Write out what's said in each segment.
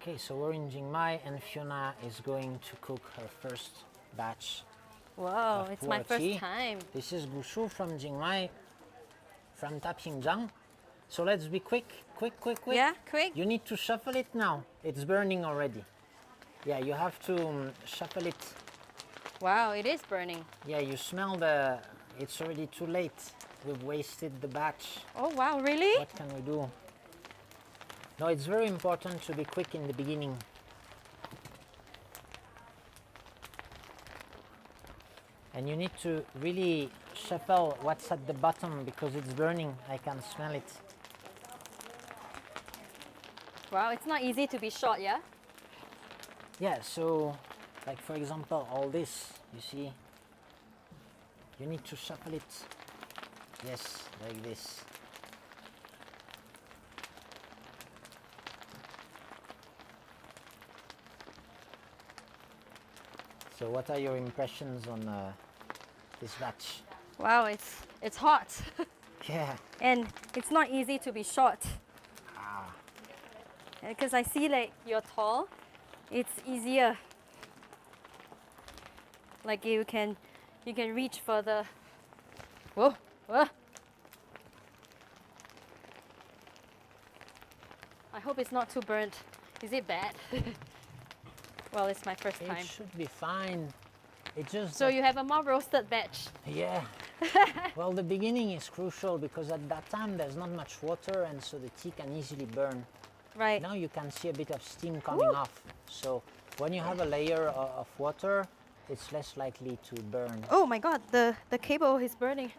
Okay, so we're in Chiang Mai and Fiona is going to cook her first batch. Wow, of it's my pu'er first tea. time. This is Gushu from Chiang Mai, from Tapingjiang. So let's be quick. Yeah, quick. You need to shuffle it now. It's burning already. Yeah, you have to shuffle it. Wow, it is burning. Yeah, you smell it's already too late. We've wasted the batch. Oh wow, really? What can we do? No, it's very important to be quick in the beginning. And you need to really shuffle what's at the bottom because it's burning. I can smell it. Wow, it's not easy to be short, yeah? Yeah, so like for example, all this, you see, you need to shuffle it. Yes, like this. So what are your impressions on this batch? Wow, it's hot. Yeah. And it's not easy to be short. Ah. Because I see like you're tall, it's easier. Like you can reach further. Whoa, whoa. I hope it's not too burnt. Is it bad? Well, it's my first time. It should be fine. It just So you have a more roasted batch. yeah. Well, the beginning is crucial because at that time there's not much water and so the tea can easily burn. Right. Now you can see a bit of steam coming off. So when you have a layer of water, it's less likely to burn. Oh my god, the cable is burning.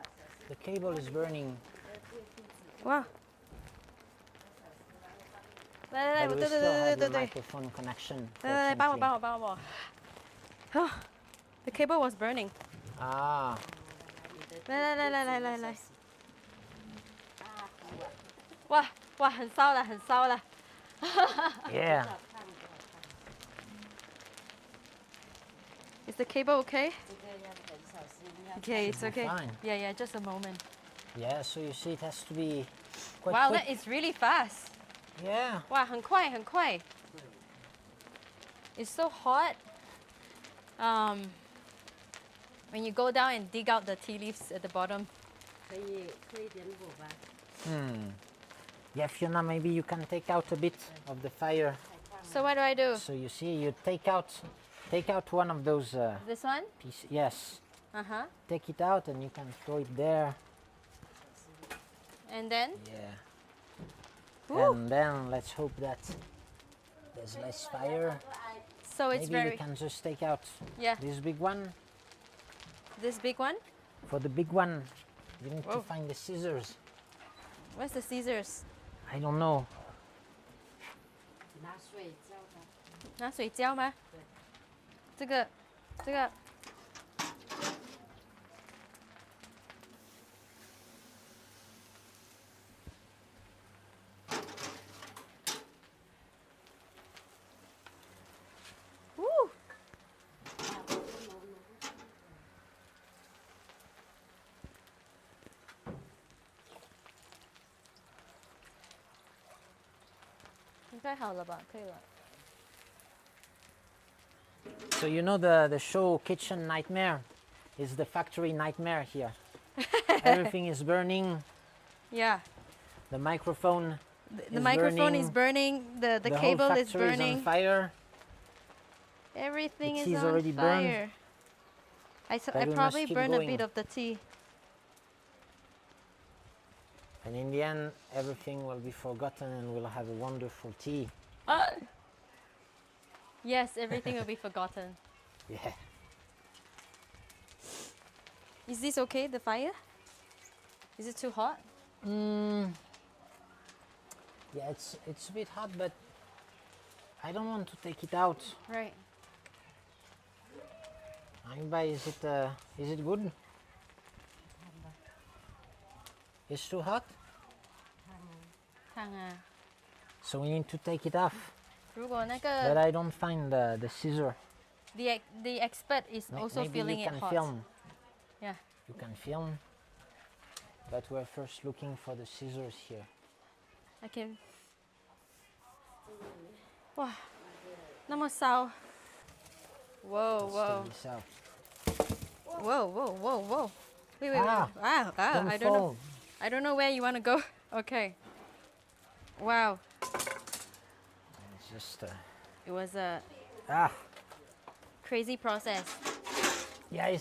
The cable is burning, Wow. but we still have the microphone connection. Fortunately. Oh, the cable was burning. Ah, 来，哇，很烧了。 yeah. Is the cable okay? Okay, it's okay. Fine. Yeah, just a moment. Yeah, so you see it has to be quite Wow, quick. that is really fast. Yeah. 哇，很快。It's so hot. When you go down and dig out the tea leaves at the bottom. Yeah, Fiona, maybe you can take out a bit of the fire. So what do I do? So you see, you take out one of those This one? pieces. Yes. Uh-huh. Take it out and you can throw it there. And then? Yeah. Woo. And then let's hope that there's less fire. So it's Maybe we very... can just take out Yeah. this big one. This big one? For the big one, you need to Whoa. find the scissors. Where's the scissors? I don't know. 拿水浇吗？这个。Woo! So you know the show Kitchen Nightmare is the factory nightmare here. Everything is burning. Yeah. The microphone. The microphone is burning. The cable whole is factory burning. is on fire. Everything The is tea is on already burned. fire. I But we must probably keep burned a going. bit of the tea. And in the end, everything will be forgotten and we'll have a wonderful tea. Yes, everything will be forgotten. Yeah. Is this okay, the fire? Is it too hot? Yeah, it's a bit hot, but I don't want to take it out. Right. Ayuba, is it good? It's too hot? 烫啊！ So we need to take it off. 如果那 But 个 I don't find the scissor. the expert is also Maybe feeling you it can hot. film. Yeah. You can film. But we're first looking for the scissors here. I can. Wow. No more sao. Whoa, Let's whoa. take this out. Whoa, whoa, whoa, whoa. Wait, wait, Ah, wait. Wow, don't I don't know. fall. I don't know where you want to go. Okay. Wow. It's just It was a ah, crazy process. yeah.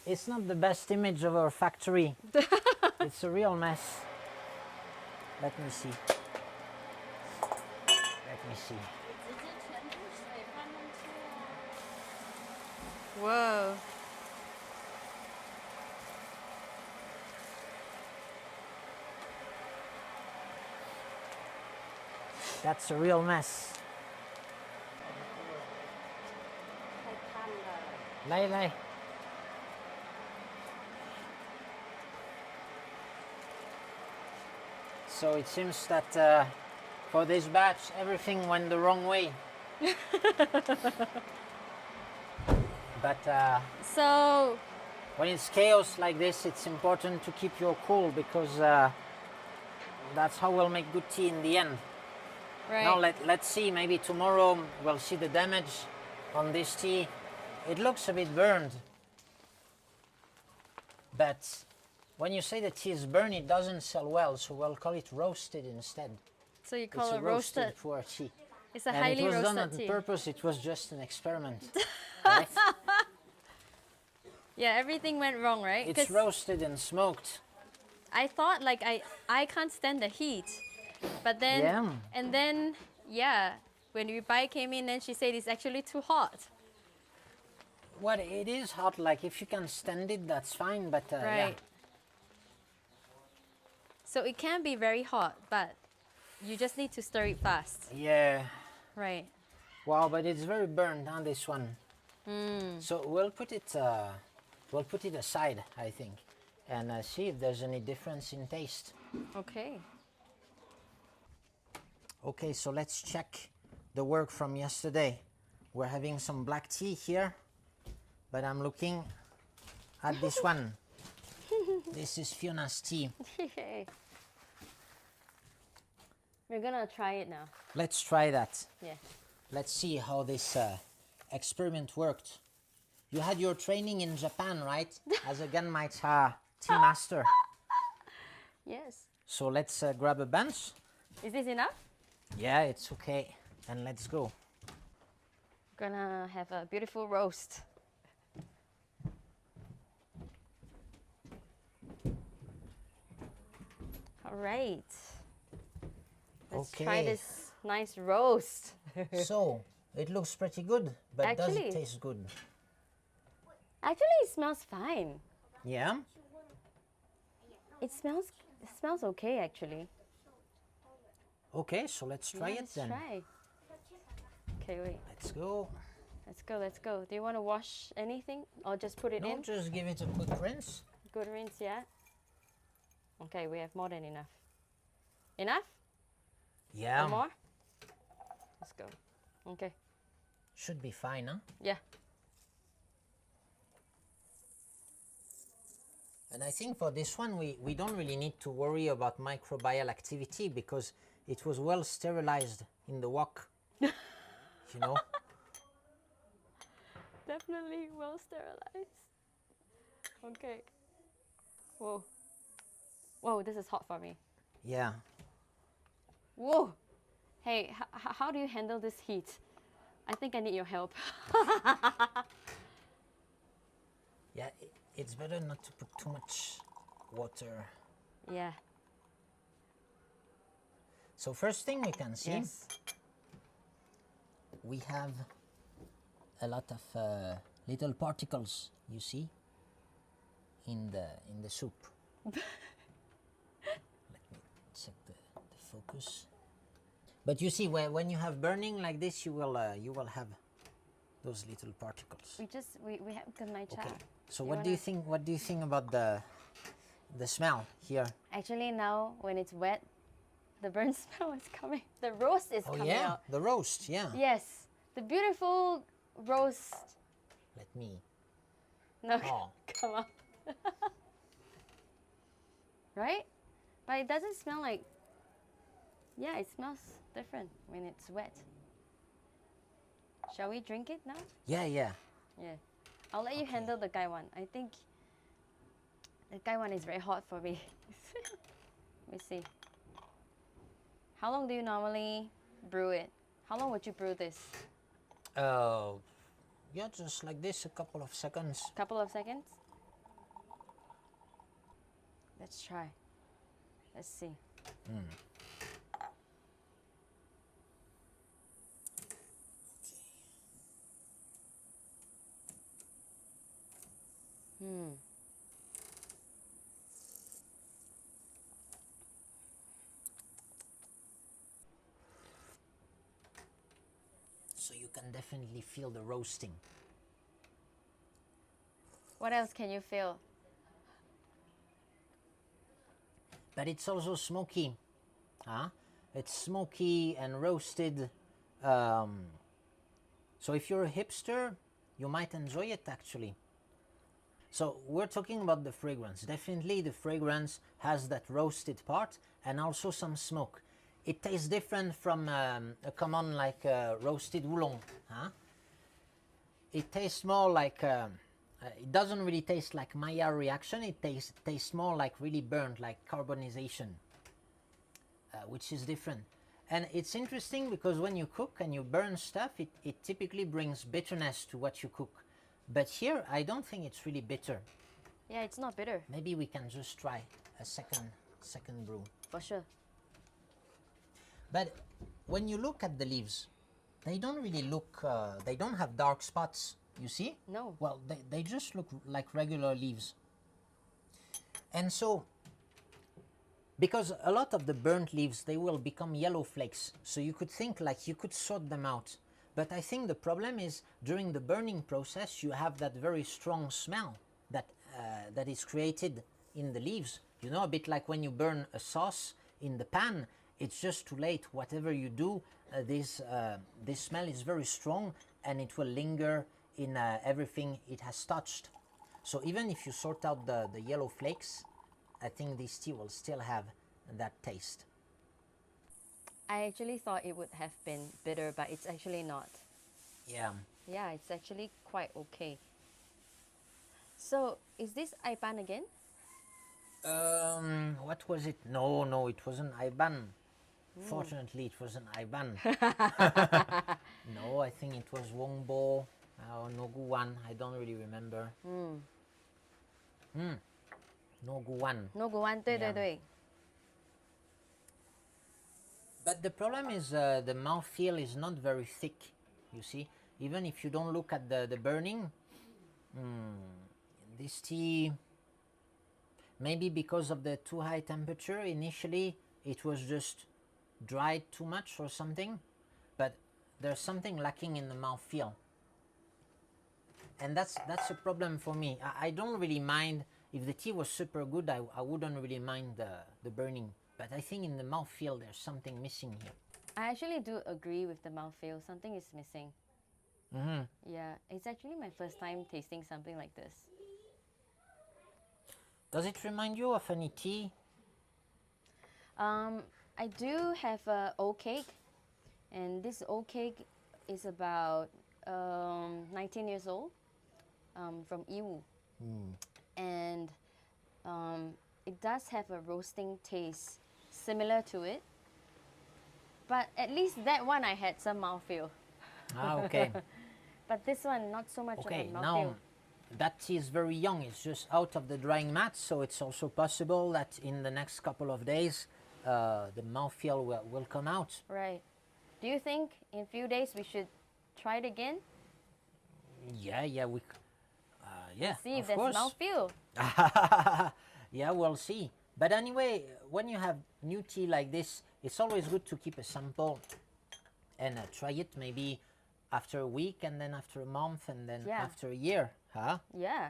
It's not the best image of our factory. It's a real mess. Let me see. Let me see. Whoa. That's a real mess. Lay, lay. So it seems that for this batch, everything went the wrong way. But So, when it's chaos like this, it's important to keep your cool because that's how we'll make good tea in the end. right. Now let's see, maybe tomorrow we'll see the damage on this tea. It looks a bit burned. But when you say the tea is burned, it doesn't sell well, so we'll call it roasted instead. So you call It's it a roasted roasted. poor tea. It's a And highly it was done roasted on tea. purpose, it was just an experiment. Right? Yeah, everything went wrong, right? It's 'Cause roasted and smoked. I thought like I can't stand the heat. But then Yeah. and then yeah, when Yubai came in and she said it's actually too hot. Well, it is hot, like if you can stand it, that's fine, but Right. So it can be very hot, but you just need to stir it fast. yeah. Right. Wow, but it's very burned on this one. So we'll put it aside, I think, and see if there's any difference in taste. Okay. Okay, so let's check the work from yesterday. We're having some black tea here, but I'm looking at this one. This is Fiona's tea. We're gonna try it now. Let's try that. Yeah. Let's see how this experiment worked. You had your training in Japan, right? As a Ganmaita tea master. Yes. So let's grab a bench. Is this enough? Yeah, it's okay. And let's go. Gonna have a beautiful roast. All right. Let's try Okay. this nice roast. So, it looks pretty good, but does Actually- it taste good? Actually, it smells fine. Yeah? It smells okay actually. Okay, so let's try Yeah, it let's then. try. Okay, wait. Let's go. Let's go. Let's go. Do you want to wash anything or just put it No, in? just give it a quick rinse. Good rinse, yeah. Okay, we have more than enough. Enough? Yeah. One more? Let's go. Okay. Should be fine, huh? Yeah. And I think for this one, we don't really need to worry about microbial activity because it was well sterilized in the wok. You know? Definitely well sterilized. Okay. Whoa. Whoa, this is hot for me. Yeah. Whoa. Hey, how do you handle this heat? I think I need your help. Yeah, it's better not to put too much water. Yeah. So first thing we can see, Yes. we have a lot of little particles, you see, in the soup. Let me check the focus. But you see, when you have burning like this, you will have those little particles. We have good my cha. Okay. So You what do you think? What do you think about the smell here? Actually, now when it's wet, the burnt smell is coming. The roast is Oh coming yeah, out. the roast. Yeah. Yes, the beautiful roast. Let me. No, Oh. come on. Right? But it doesn't smell like. Yeah, it smells different when it's wet. Shall we drink it now? Yeah, yeah. Yeah. I'll let you handle the Gai one. I think the Gai one is very hot for me. Let me see. How long do you normally brew it? How long would you brew this? Yeah, just like this, a couple of seconds. Couple of seconds? Let's try. Let's see. So you can definitely feel the roasting. What else can you feel? But it's also smoky. Huh? It's smoky and roasted. So if you're a hipster, you might enjoy it actually. So we're talking about the fragrance. Definitely the fragrance has that roasted part and also some smoke. It tastes different from a common like roasted oolong. Huh? It tastes more like, it doesn't really taste like Maillard reaction. It tastes more like really burnt, like carbonization, which is different. And it's interesting because when you cook and you burn stuff, it typically brings bitterness to what you cook. But here, I don't think it's really bitter. Yeah, it's not bitter. Maybe we can just try a second brew. For sure. But when you look at the leaves, they don't really look, they don't have dark spots, you see? No. Well, they just look like regular leaves. And so, because a lot of the burnt leaves, they will become yellow flakes. So you could think like you could sort them out. But I think the problem is during the burning process, you have that very strong smell that, that is created in the leaves. You know, a bit like when you burn a sauce in the pan, it's just too late. Whatever you do, this smell is very strong and it will linger in everything it has touched. So even if you sort out the yellow flakes, I think this tea will still have that taste. I actually thought it would have been bitter, but it's actually not. Yeah. Yeah, it's actually quite okay. So, is this Aipan again? What was it? No, it wasn't Iban. Fortunately, it wasn't Iban. No, I think it was Wongbo or Noguwan. I don't really remember. Noguwan. Noguan, 对对对. But the problem is the mouthfeel is not very thick, you see. Even if you don't look at the burning, this tea, maybe because of the too high temperature, initially it was just dried too much or something, but there's something lacking in the mouthfeel. And that's a problem for me. I don't really mind, if the tea was super good, I wouldn't really mind the burning. But I think in the mouthfeel there's something missing here. I actually do agree with the mouthfeel. Something is missing. Yeah, it's actually my first time tasting something like this. Does it remind you of any tea? I do have a oat cake, and this oat cake is about 19 years old, from Iwu. And it does have a roasting taste similar to it, but at least that one I had some mouthfeel. Okay. But this one, not so much Okay, of a mouthfeel. now that tea is very young. It's just out of the drying mat, so it's also possible that in the next couple of days the mouthfeel will come out. Right. Do you think in few days we should try it again? Yeah, yeah, See if of there's course. mouthfeel. Yeah, we'll see. But anyway, when you have new tea like this, it's always good to keep a sample and try it maybe after a week, and then after a month, and then after a year. Huh? Yeah.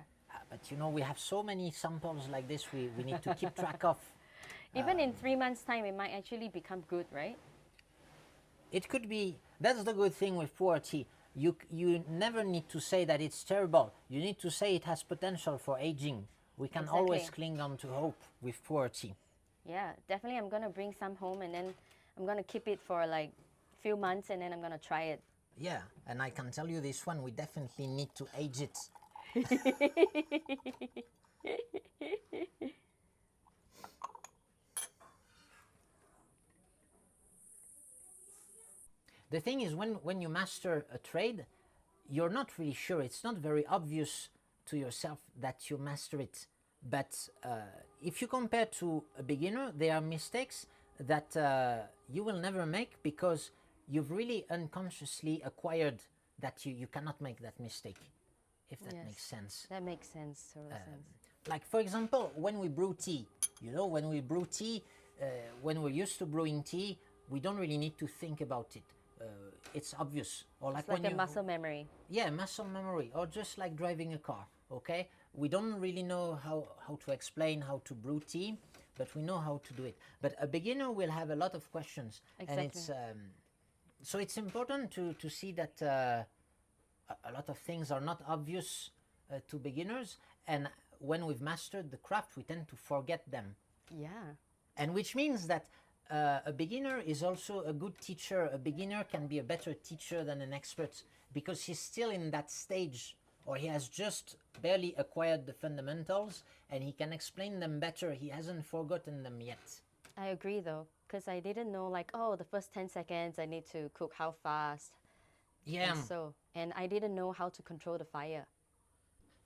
But you know, we have so many samples like this we need to keep track of. Even in 3 months' time, it might actually become good, right? It could be. That's the good thing with poor tea. You never need to say that it's terrible. You need to say it has potential for aging. We can always cling on to hope with poor tea. Yeah, definitely. I'm gonna bring some home, and then I'm gonna keep it for like few months, and then I'm gonna try it. Yeah, and I can tell you this one, we definitely need to age it. The thing is, when you master a trade, you're not really sure. It's not very obvious to yourself that you master it. But if you compare to a beginner, there are mistakes that you will never make because you've really unconsciously acquired that you cannot make that mistake, if that Yes. makes sense. That makes sense, total sense. Like, for example, when we brew tea, when we brew tea, when we're used to brewing tea, we don't really need to think about it. It's obvious. Or It's when like a you, muscle memory. yeah, muscle memory, or just like driving a car, okay? We don't really know how to explain how to brew tea, but we know how to do it. But a beginner will have a lot of questions. And it's Exactly. so it's important to see that a lot of things are not obvious to beginners, and when we've mastered the craft, we tend to forget them. Yeah. And which means that a beginner is also a good teacher. A beginner can be a better teacher than an expert because he's still in that stage, or he has just barely acquired the fundamentals and he can explain them better. He hasn't forgotten them yet. I agree though, because I didn't know like, oh, the first 10 seconds I need to cook how fast. Yeah. And I didn't know how to control the fire.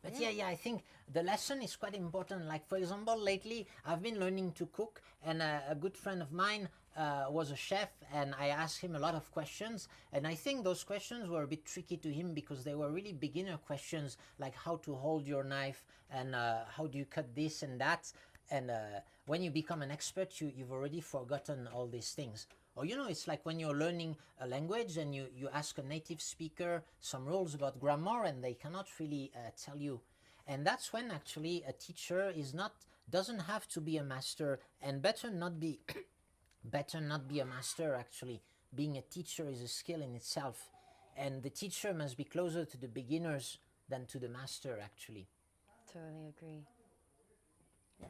But yeah, I think the lesson is quite important. Like, for example, lately I've been learning to cook, and a good friend of mine was a chef, and I asked him a lot of questions. And I think those questions were a bit tricky to him because they were really beginner questions, like how to hold your knife and how do you cut this and that. And when you become an expert, you've already forgotten all these things. Or it's like when you're learning a language and you ask a native speaker some rules about grammar and they cannot really tell you. And that's when actually a teacher doesn't have to be a master, and better not be better not be a master actually. Being a teacher is a skill in itself, and the teacher must be closer to the beginners than to the master actually. Totally agree. Yes.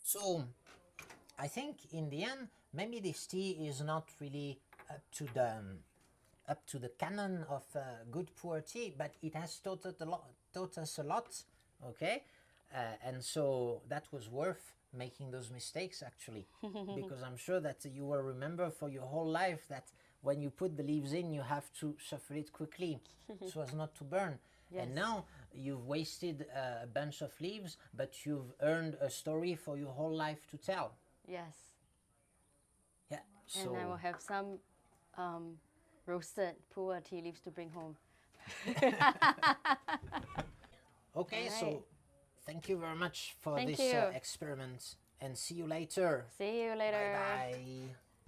So I think in the end, maybe this tea is not really up to the canon of good poor tea, but it has taught us a lot, okay? And so that was worth making those mistakes actually, because I'm sure that you will remember for your whole life that when you put the leaves in, you have to shuffle it quickly so as not to burn. Yes. And now you've wasted a bunch of leaves, but you've earned a story for your whole life to tell. Yes. Yeah. So And I will have some roasted pu'er tea leaves to bring home. okay, All so right. thank you very much for Thank this you. experiment, and see you later. See you later. Bye bye.